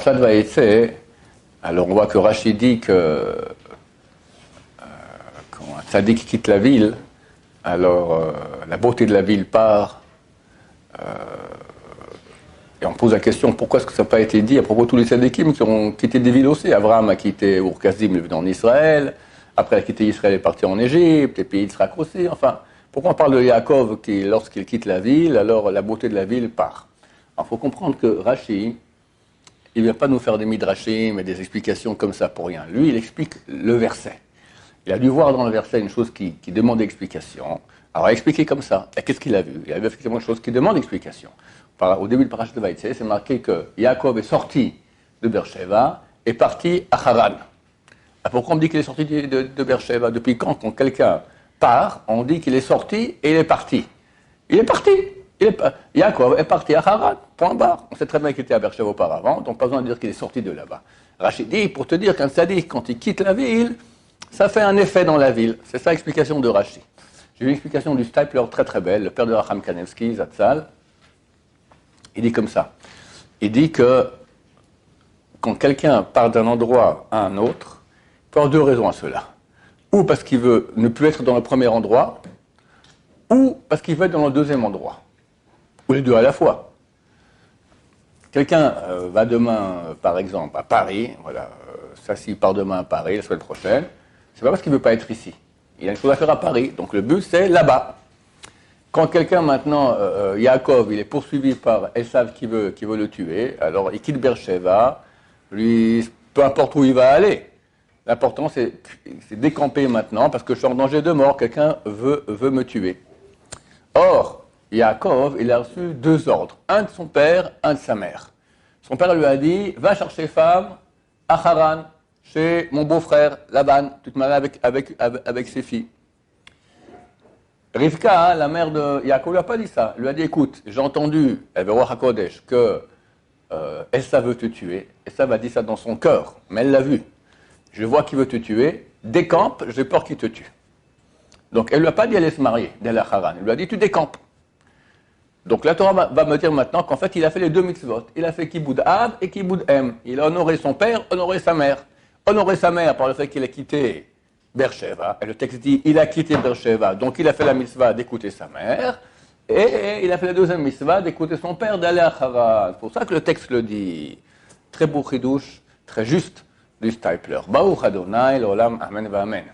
Parashat Vayetze, alors on voit que Rashi dit que quand un tzaddik quitte la ville, alors la beauté de la ville part. Et on pose la question, pourquoi est-ce que ça n'a pas été dit à propos de tous les tzaddikim qui ont quitté des villes aussi? Abraham a quitté Ur-Kasdim, il est venu en Israël. Après, il a quitté Israël, il est parti en Égypte, et puis il sera aussi. Enfin, pourquoi on parle de Yaakov qui, lorsqu'il quitte la ville, alors la beauté de la ville part? Alors, il faut comprendre que Rashi, il ne vient pas nous faire des midrashim et des explications comme ça pour rien. Lui, il explique le verset. Il a dû voir dans le verset une chose qui demande explication. Alors, il a expliqué comme ça. Et qu'est-ce qu'il a vu? Il a vu effectivement une chose qui demande explication. Au début de Parashat Vayetze, c'est marqué que Yaakov est sorti de Beersheba et parti à Haran. Pourquoi on dit qu'il est sorti de Beersheba? Depuis quand quelqu'un part, on dit qu'il est sorti et il est parti. Il est parti. Yaakov est parti à Haran, point barre. On sait très bien qu'il était à Beersheba auparavant, donc pas besoin de dire qu'il est sorti de là-bas. Rachid dit, pour te dire qu'un tzaddik, quand il quitte la ville, ça fait un effet dans la ville. C'est ça l'explication de Rashi. J'ai eu une explication du Stipler très très belle, le père de Racham Kanevsky, Zatzal. Il dit comme ça. Il dit que quand quelqu'un part d'un endroit à un autre, il peut y avoir deux raisons à cela. Ou parce qu'il veut ne plus être dans le premier endroit, ou parce qu'il veut être dans le deuxième endroit. Ou les deux à la fois. Quelqu'un va demain, par exemple, à Paris, voilà, ça s'il part demain à Paris, la semaine prochaine, c'est pas parce qu'il ne veut pas être ici. Il a une chose à faire à Paris, donc le but c'est là-bas. Quand quelqu'un maintenant, Yaakov, il est poursuivi par Esav qui veut le tuer, alors il quitte Beersheba, lui, peu importe où il va aller. L'important c'est décamper maintenant parce que je suis en danger de mort, quelqu'un veut me tuer. Or, Yaakov, il a reçu deux ordres, un de son père, un de sa mère. Son père lui a dit, va chercher femme à Haran, chez mon beau-frère Laban, tu te maries avec ses filles. Rivka, la mère de Yaakov, lui a pas dit ça. Elle lui a dit, écoute, j'ai entendu, Roi HaKodesh, que Esav veut te tuer. Esav a dit ça dans son cœur, mais elle l'a vu. Je vois qu'il veut te tuer, décampe, j'ai peur qu'il te tue. Donc elle lui a pas dit d'aller se marier, d'aller à Haran. Elle lui a dit, tu décampes. Donc la Torah va me dire maintenant qu'en fait, il a fait les deux mitzvot. Il a fait Kiboud Av et Kiboud Em. Il a honoré son père, honoré sa mère. Honoré sa mère par le fait qu'il a quitté Beersheba. Et le texte dit, il a quitté Beersheba. Donc il a fait la mitzvah d'écouter sa mère. Et il a fait la deuxième mitzvah d'écouter son père, d'aller à Haran. C'est pour ça que le texte le dit. Très beau chidouche, très juste du Stipler. Baruch Adonai, l'olam, amen, va amen.